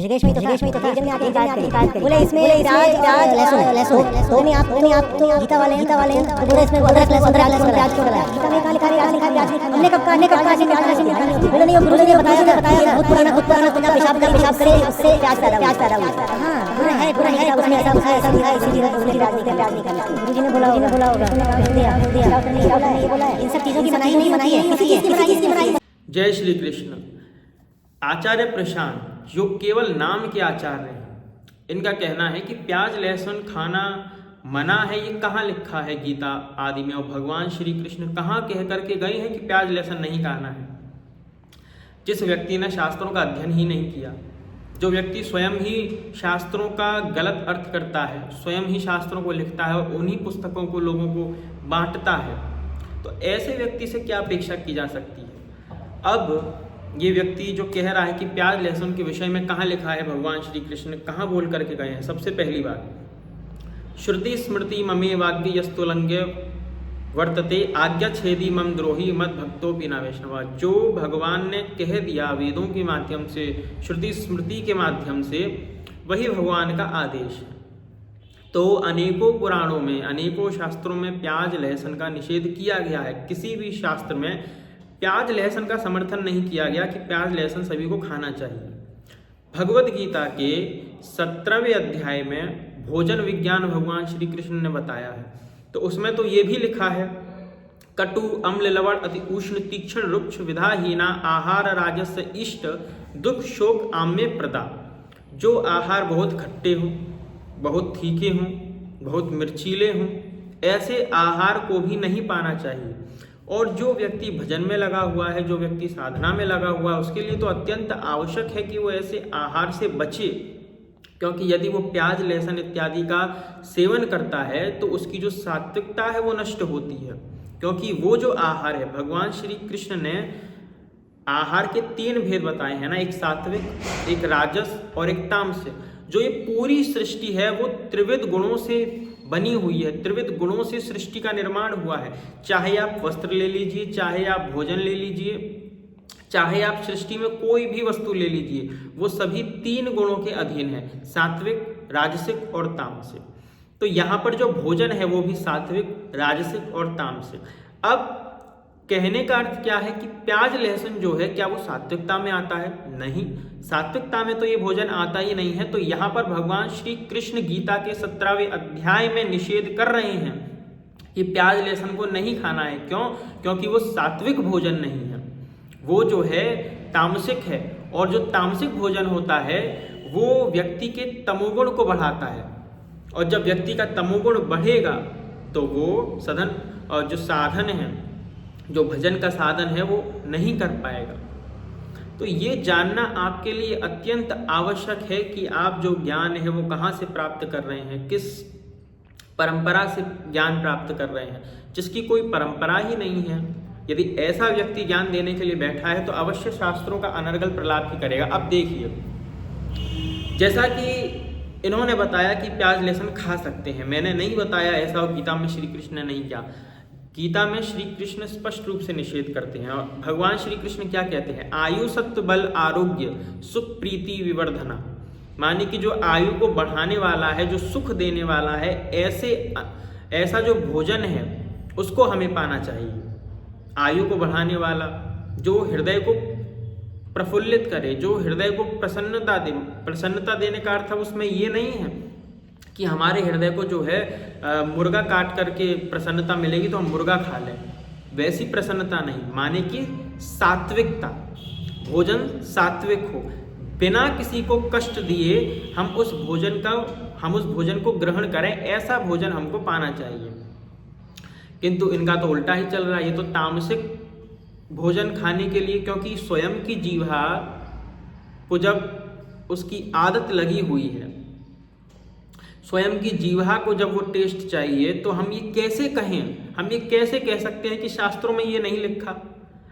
ऋषिकेश में तथा जब में आके हिदायत करी बोले इसमें प्याज लहसुन तो आप तो गीता वाले हैं तो बोले इसमें अदरक लहसुन प्याज क्यों डाला गीता में कहा लिखा है प्याज हमने कब कहा प्याज नहीं खानी बोले नहीं गुरु ने बताया बहुत पुराना पेशाब करे उससे प्याज पैदा हुआ। हां गुरु है उसमें ऐसा लिखा है इसीलिए उसने प्याज नहीं खानी। गुरुजी ने बोला होगा दिया बोला इन सब चीजों की मनाही नहीं मनाही है किसी चीज की मनाही। जय श्री कृष्ण। आचार्य प्रशांत जो केवल नाम के आचार्य हैं, इनका कहना है कि प्याज लहसुन खाना मना है। ये कहाँ लिखा है गीता आदि में? और भगवान श्री कृष्ण कहाँ कह करके गए हैं कि प्याज लहसुन नहीं खाना है? जिस व्यक्ति ने शास्त्रों का अध्ययन ही नहीं किया, जो व्यक्ति स्वयं ही शास्त्रों का गलत अर्थ करता है, स्वयं ही शास्त्रों को लिखता है और उन्हीं पुस्तकों को लोगों को बांटता है, तो ऐसे व्यक्ति से क्या अपेक्षा की जा सकती है? अब ये व्यक्ति जो कह रहा है कि प्याज लहसुन के विषय में कहाँ लिखा है, भगवान श्री कृष्ण कहाँ बोल करके गए हैं? सबसे पहली बात, श्रुति स्मृति ममे वाग्य यस्तुलंग्य वर्तते आज्ञा छेदी मम द्रोही मत भक्तो बिना वैष्णवा। जो भगवान ने कह दिया वेदों के माध्यम से, श्रुति स्मृति के माध्यम से, वही भगवान का आदेश है। तो अनेकों पुराणों में, अनेकों शास्त्रों में प्याज लहसुन का निषेध किया गया है। किसी भी शास्त्र में प्याज लहसुन का समर्थन नहीं किया गया कि प्याज लहसुन सभी को खाना चाहिए। भगवत गीता के 17वें अध्याय में भोजन विज्ञान भगवान श्री कृष्ण ने बताया है, तो उसमें तो ये भी लिखा है, कटु अम्ल लवण अति उष्ण तीक्ष्ण रुक्ष विधाहीना आहार राजस्य इष्ट दुख शोक आम्य प्रदा। जो आहार बहुत खट्टे हों, बहुत तीखे हों, बहुत मिर्चीले हों, ऐसे आहार को भी नहीं पाना चाहिए। और जो व्यक्ति भजन में लगा हुआ है, जो व्यक्ति साधना में लगा हुआ है, उसके लिए तो अत्यंत आवश्यक है कि वो ऐसे आहार से बचे, क्योंकि यदि वो प्याज लहसुन इत्यादि का सेवन करता है तो उसकी जो सात्विकता है वो नष्ट होती है। क्योंकि वो जो आहार है, भगवान श्री कृष्ण ने आहार के 3 भेद बताए हैं ना, एक सात्विक, एक राजस और एक तामसिक। जो ये पूरी सृष्टि है वो त्रिविध गुणों से बनी हुई है, त्रिविध गुणों से सृष्टि का निर्माण हुआ है। चाहे आप वस्त्र ले लीजिए, चाहे आप भोजन ले लीजिए, चाहे आप सृष्टि में कोई भी वस्तु ले लीजिए, वो सभी 3 गुणों के अधीन है, सात्विक, राजसिक और तामसिक। तो यहाँ पर जो भोजन है वो भी सात्विक, राजसिक और तामसिक। अब कहने का अर्थ क्या है कि प्याज लहसुन जो है, क्या वो सात्विकता में आता है? नहीं, सात्विकता में तो ये भोजन आता ही नहीं है। तो यहाँ पर भगवान श्री कृष्ण गीता के 17वें अध्याय में निषेध कर रहे हैं कि प्याज लहसुन को नहीं खाना है। क्यों? क्योंकि वो सात्विक भोजन नहीं है, वो जो है तामसिक है। और जो तामसिक भोजन होता है वो व्यक्ति के तमोगुण को बढ़ाता है, और जब व्यक्ति का तमोगुण बढ़ेगा तो वो सधन और जो साधन है, जो भजन का साधन है, वो नहीं कर पाएगा। तो ये जानना आपके लिए अत्यंत आवश्यक है कि आप जो ज्ञान है वो कहाँ से प्राप्त कर रहे हैं, किस परंपरा से ज्ञान प्राप्त कर रहे हैं, जिसकी कोई परंपरा ही नहीं है। यदि ऐसा व्यक्ति ज्ञान देने के लिए बैठा है तो अवश्य शास्त्रों का अनर्गल प्रलाप ही करेगा। अब देखिए, जैसा कि इन्होंने बताया कि प्याज लहसुन खा सकते हैं, मैंने नहीं बताया ऐसा गीता में श्री कृष्ण ने नहीं किया। गीता में श्री कृष्ण स्पष्ट रूप से निषेध करते हैं। और भगवान श्री कृष्ण क्या कहते हैं? आयु सत्व बल आरोग्य सुख प्रीति विवर्धना। माने कि जो आयु को बढ़ाने वाला है, जो सुख देने वाला है, ऐसा जो भोजन है उसको हमें पाना चाहिए। आयु को बढ़ाने वाला, जो हृदय को प्रफुल्लित करे, जो हृदय को प्रसन्नता देने का अर्थ उसमें ये नहीं है कि हमारे हृदय को जो है मुर्गा काट करके प्रसन्नता मिलेगी तो हम मुर्गा खा लें, वैसी प्रसन्नता नहीं। माने कि सात्विकता, भोजन सात्विक हो, बिना किसी को कष्ट दिए हम उस भोजन को ग्रहण करें, ऐसा भोजन हमको पाना चाहिए। किंतु इनका तो उल्टा ही चल रहा है। ये तो तामसिक भोजन खाने के लिए, क्योंकि स्वयं की जीवा को जब उसकी आदत लगी हुई है, स्वयं की जीवा को जब वो टेस्ट चाहिए, तो हम ये कैसे कहें, हम ये कैसे कह सकते हैं कि शास्त्रों में ये नहीं लिखा?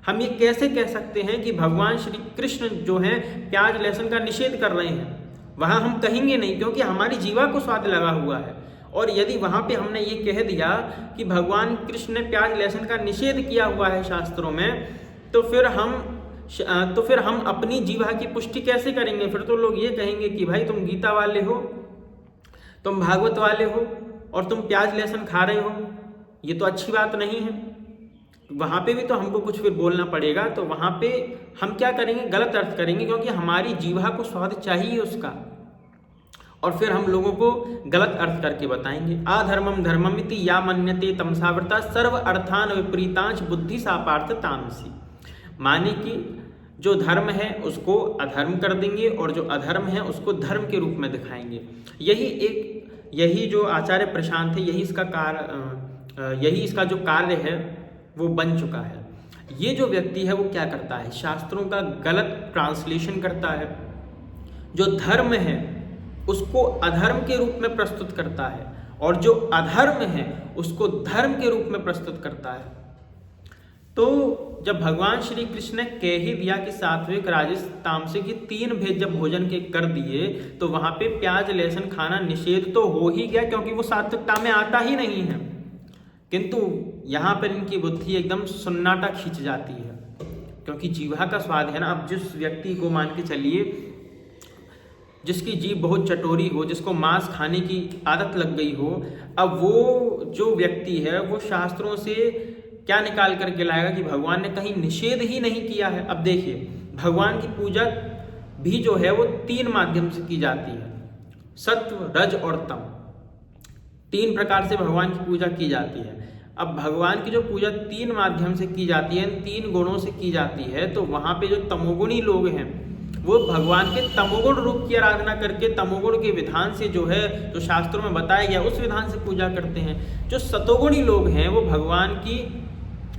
हम ये कैसे कह सकते हैं कि भगवान श्री कृष्ण जो है प्याज लहसुन का निषेध कर रहे हैं? वहाँ हम कहेंगे नहीं, क्योंकि हमारी जीवा को स्वाद लगा हुआ है। और यदि वहाँ पे हमने ये कह दिया कि भगवान कृष्ण ने प्याज लहसुन का निषेध किया हुआ है शास्त्रों में, तो फिर हम तो फिर हम अपनी जीवा की पुष्टि कैसे करेंगे? फिर तो लोग ये कहेंगे कि भाई तुम गीता वाले हो, तुम भागवत वाले हो और तुम प्याज लहसुन खा रहे हो, ये तो अच्छी बात नहीं है। वहाँ पे भी तो हमको कुछ फिर बोलना पड़ेगा। तो वहाँ पे हम क्या करेंगे? गलत अर्थ करेंगे, क्योंकि हमारी जीवा को स्वाद चाहिए उसका, और फिर हम लोगों को गलत अर्थ करके बताएंगे। आधर्मम धर्ममिति या मन्यते तमसावृता सर्व अर्थान विपरीतांश बुद्धि सापार्थ तामसी। माने कि जो धर्म है उसको अधर्म कर देंगे और जो अधर्म है उसको धर्म के रूप में दिखाएंगे। यही जो आचार्य प्रशांत है, यही इसका जो कार्य है वो बन चुका है। ये जो व्यक्ति है वो क्या करता है? शास्त्रों का गलत ट्रांसलेशन करता है, जो धर्म है उसको अधर्म के रूप में प्रस्तुत करता है, और जो अधर्म है उसको धर्म के रूप में प्रस्तुत करता है। तो जब भगवान श्री कृष्ण ने कह ही दिया कि सात्विक राजस तामसिक की 3 भेद जब भोजन के कर दिए, तो वहां पे प्याज लहसुन खाना निषेध तो हो ही गया, क्योंकि वो सात्विकता में आता ही नहीं है। किंतु यहाँ पर इनकी बुद्धि एकदम सन्नाटा खींच जाती है, क्योंकि जीवा का स्वाद है ना। अब जिस व्यक्ति को मान के चलिए, जिसकी जीभ बहुत चटोरी हो, जिसको मांस खाने की आदत लग गई हो, अब वो जो व्यक्ति है वो शास्त्रों से क्या निकाल करके लाएगा कि भगवान ने कहीं निषेध ही नहीं किया है। अब देखिए, भगवान की पूजा भी जो है वो 3 माध्यम से की जाती है, सत्व रज और तम। 3 प्रकार से भगवान की पूजा की जाती है। अब भगवान की जो पूजा 3 माध्यम से की जाती है, 3 गुणों से की जाती है, तो वहां पे जो तमोगुणी लोग हैं वो भगवान के तमोगुण रूप की आराधना करके तमोगुण के विधान से जो है, जो शास्त्रों में बताया गया उस विधान से पूजा करते हैं। जो सतोगुणी लोग हैं वो भगवान की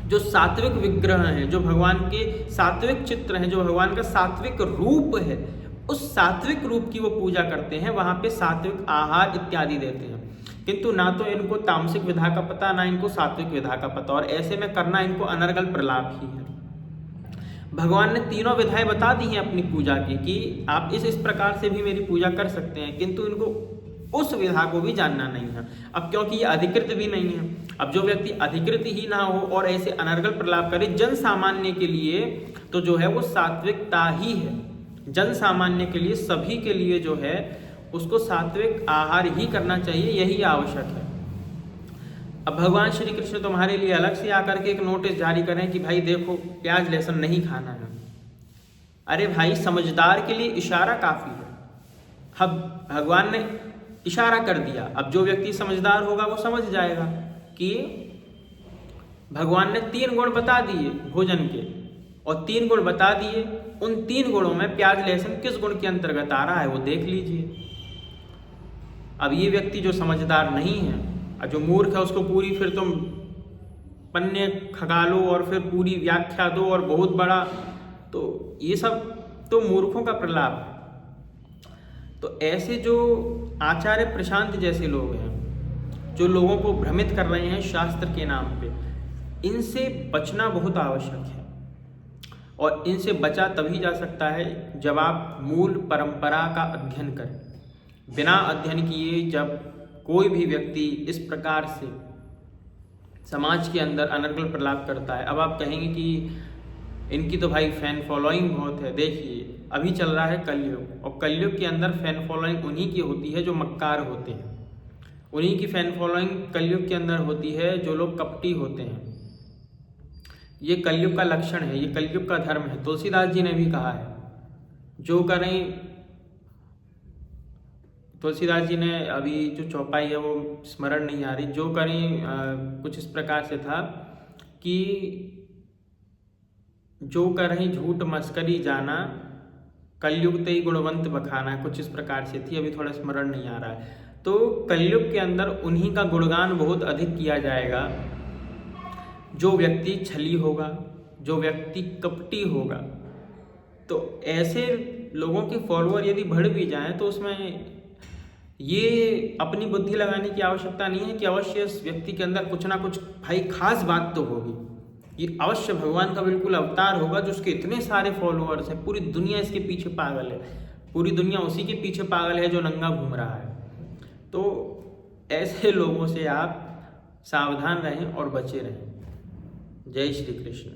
जो सात्विक विग्रह हैं, जो भगवान के सात्विक चित्र हैं, जो भगवान का सात्विक रूप है, उस सात्विक रूप की वो पूजा करते हैं, वहां पे सात्विक आहार इत्यादि देते हैं। किंतु ना तो इनको तामसिक विधा का पता, ना इनको सात्विक विधा का पता, और ऐसे में करना इनको अनर्गल प्रलाप ही है। भगवान ने 3 विधाएं बता दी हैं अपनी पूजा की कि आप इस प्रकार से भी मेरी पूजा कर सकते हैं, किंतु इनको उस विधा को भी जानना नहीं है। अब क्योंकि ये अधिकृत भी नहीं है, अब जो व्यक्ति अधिकृत ही ना हो और ऐसे अनर्गल प्रलाप करे जन सामान्य के लिए, तो जो है वो सात्विकता ही है। जन सामान्य के लिए, सभी के लिए जो है उसको सात्विक आहार ही करना चाहिए, यही आवश्यक है। अब भगवान श्री कृष्ण तुम्हारे लिए अलग से आकर के एक नोटिस जारी करें कि भाई देखो प्याज लहसुन नहीं खाना है। अरे भाई, समझदार के लिए इशारा काफी है। अब भगवान ने इशारा कर दिया, अब जो व्यक्ति समझदार होगा वो समझ जाएगा कि भगवान ने 3 गुण बता दिए भोजन के, और 3 गुण बता दिए, उन 3 गुणों में प्याज लहसुन किस गुण के अंतर्गत आ रहा है वो देख लीजिए। अब ये व्यक्ति जो समझदार नहीं है और जो मूर्ख है, उसको पूरी फिर तुम पन्ने खगालो और फिर पूरी व्याख्या दो और बहुत बड़ा, तो ये सब तो मूर्खों का प्रलाप है। तो ऐसे जो आचार्य प्रशांत जैसे लोग हैं, जो लोगों को भ्रमित कर रहे हैं शास्त्र के नाम पे, इनसे बचना बहुत आवश्यक है। और इनसे बचा तभी जा सकता है जब आप मूल परंपरा का अध्ययन करें। बिना अध्ययन किए जब कोई भी व्यक्ति इस प्रकार से समाज के अंदर अनर्गल प्रलाप करता है, अब आप कहेंगे कि इनकी तो भाई फैन फॉलोइंग बहुत है। देखिए, अभी चल रहा है कलयुग, और कलयुग के अंदर फैन फॉलोइंग उन्हीं की होती है जो मक्कार होते हैं। उन्हीं की फैन फॉलोइंग कलयुग के अंदर होती है जो लोग कपटी होते हैं। ये कलयुग का लक्षण है, ये कलयुग का धर्म है। तुलसीदास जी ने भी कहा है, जो करें, तुलसीदास जी ने अभी जो चौपाई है वो स्मरण नहीं आ रही, जो करें कुछ इस प्रकार से था कि जो करें झूठ मस्करी जाना, कलयुग ते गुणवंत बखाना, कुछ इस प्रकार से थी, अभी थोड़ा स्मरण नहीं आ रहा है। तो कलयुग के अंदर उन्हीं का गुणगान बहुत अधिक किया जाएगा जो व्यक्ति छली होगा, जो व्यक्ति कपटी होगा। तो ऐसे लोगों के फॉलोअर यदि बढ़ भी जाएं तो उसमें ये अपनी बुद्धि लगाने की आवश्यकता नहीं है कि अवश्य इस व्यक्ति के अंदर कुछ ना कुछ भाई खास बात तो होगी। ये अवश्य भगवान का बिल्कुल अवतार होगा जो उसके इतने सारे फॉलोअर्स हैं, पूरी दुनिया इसके पीछे पागल है, पूरी दुनिया उसी के पीछे पागल है जो नंगा घूम रहा है। तो ऐसे लोगों से आप सावधान रहें और बचे रहें। जय श्री कृष्ण।